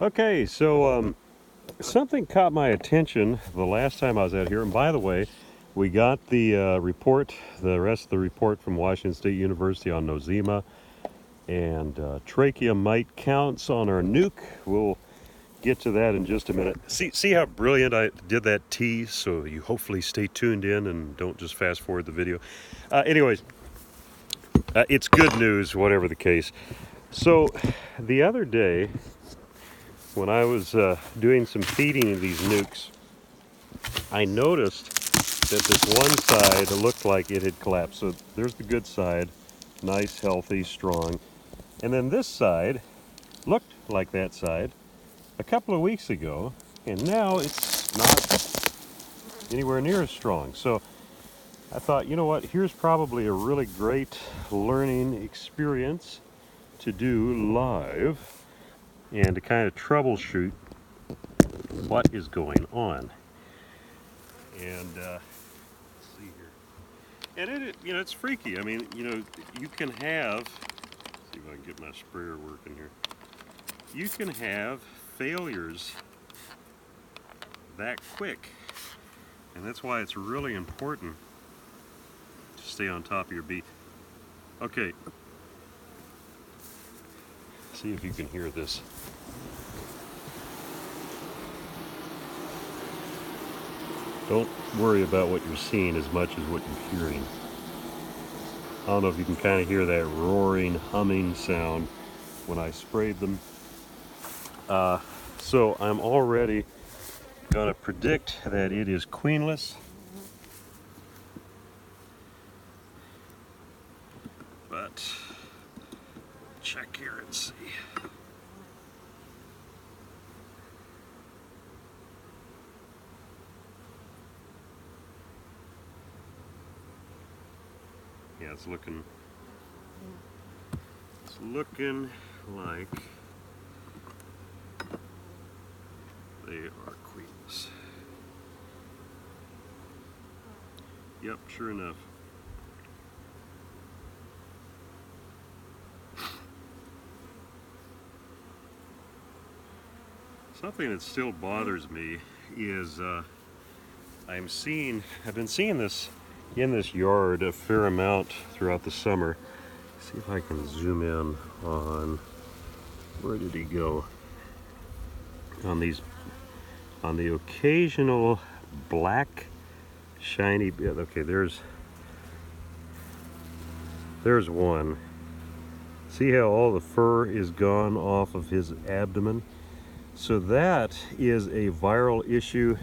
Okay, so something caught my attention the last time I was out here, and by the way, we got the report, the rest of the report from Washington State University on Nosema and trachea mite counts on our nuke. We'll get to that in just a minute. See how brilliant I did that tease, so you hopefully stay tuned in and don't just fast forward the video. Anyways, it's good news, whatever the case. So the other day, when I was doing some feeding of these nukes, I noticed that this one side looked like it had collapsed. So there's the good side, nice, healthy, strong. And then this side looked like that side a couple of weeks ago, and now it's not anywhere near as strong. So I thought, you know what, here's probably a really great learning experience to do live and to kind of troubleshoot what is going on. And let's see here. And it's freaky. I mean, you can have, let's see if I can get my sprayer working here. You can have failures that quick. And that's why it's really important to stay on top of your beat. Okay. See if you can hear this. Don't worry about what you're seeing as much as what you're hearing. I don't know if you can kind of hear that roaring, humming sound when I sprayed them. So I'm already going to predict that it is queenless. But check here and see. Yeah, it's looking like they are queens. Yep, sure enough. Something that still bothers me is I've been seeing this in this yard a fair amount throughout the summer. See if I can zoom in on, where did he go? On the occasional black shiny, okay, there's one. See how all the fur is gone off of his abdomen? So that is a viral issue,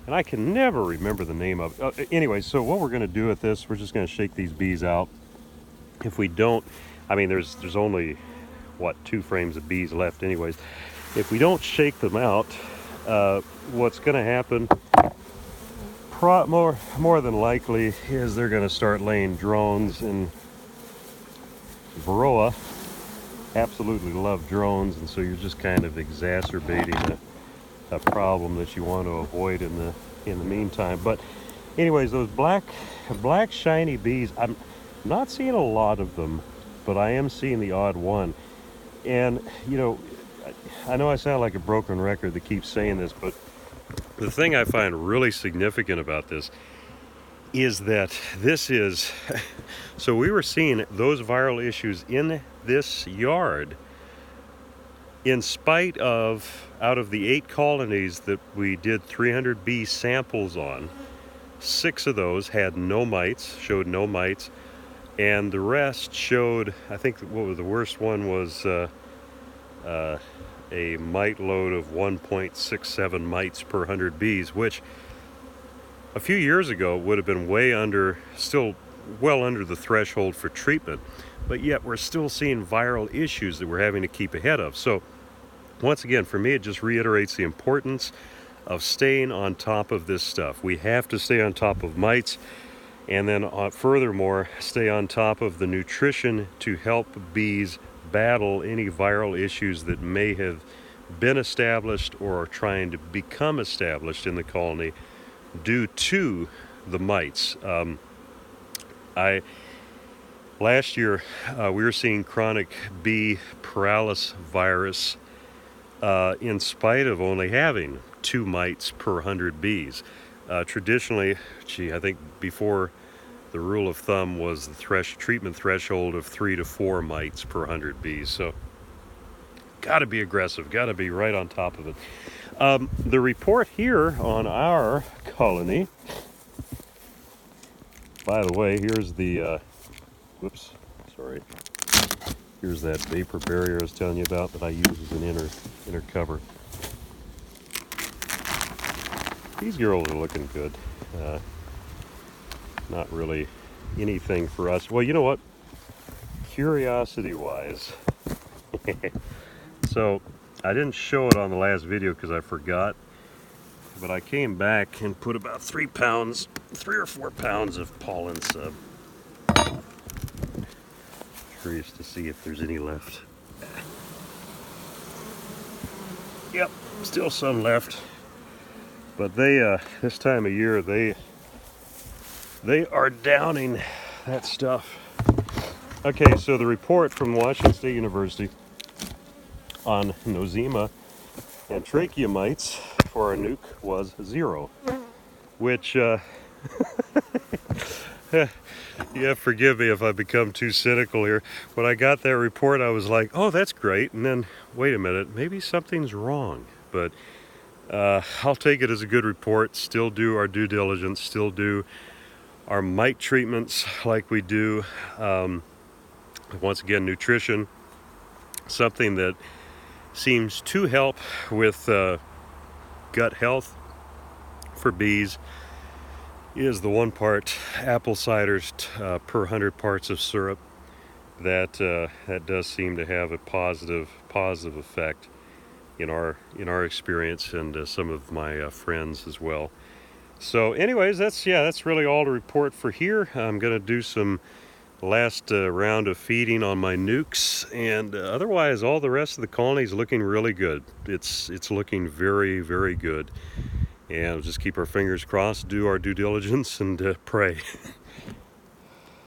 and I can never remember the name of it. Anyway, so what we're going to do with this, we're just going to shake these bees out. If we don't, I mean, there's only, what, 2 frames of bees left anyways. If we don't shake them out, what's going to happen, more than likely, is they're going to start laying drones, and Varroa absolutely love drones, and so you're just kind of exacerbating a problem that you want to avoid in the meantime. But anyways, those black shiny bees, I'm not seeing a lot of them, but I am seeing the odd one. And I know I sound like a broken record that keeps saying this, but the thing I find really significant about this is that this is so we were seeing those viral issues in this yard in spite of, out of the 8 colonies that we did 300 bee samples on, 6 of those had no mites, showed no mites, and the rest showed, I think what was the worst one was a mite load of 1.67 mites per 100 bees, which a few years ago would have been way under, still well under the threshold for treatment, but yet we're still seeing viral issues that we're having to keep ahead of. So once again, for me, it just reiterates the importance of staying on top of this stuff. We have to stay on top of mites, and then furthermore, stay on top of the nutrition to help bees battle any viral issues that may have been established or are trying to become established in the colony due to the mites. Last year we were seeing chronic bee paralysis virus in spite of only having 2 mites per 100 bees. Traditionally, I think before the rule of thumb was the treatment threshold of 3 to 4 mites per 100 bees. So, got to be aggressive, got to be right on top of it. The report here on our colony, by the way, here's the, whoops, sorry. Here's that vapor barrier I was telling you about that I use as an inner cover. These girls are looking good. Not really anything for us. Well, you know what? Curiosity-wise. So, I didn't show it on the last video because I forgot. But I came back and put about 3 or 4 pounds of pollen sub. Curious to see if there's any left. Yep, still some left. But they, this time of year, they are downing that stuff. Okay, so the report from Washington State University on Nosema and Trachea mites for our nuke was 0, which, yeah, forgive me if I become too cynical here. When I got that report, I was like, oh, that's great. And then, wait a minute, maybe something's wrong. But I'll take it as a good report, still do our due diligence, still do our mite treatments like we do. Once again, nutrition, something that seems to help with gut health for bees, is the 1 part apple ciders per 100 parts of syrup. That does seem to have a positive effect in our experience, and some of my friends as well. So anyways, that's really all to report for here. I'm gonna do some last round of feeding on my nukes, and otherwise all the rest of the colony is looking really good. It's looking very, very good, and we'll just keep our fingers crossed, do our due diligence, and pray.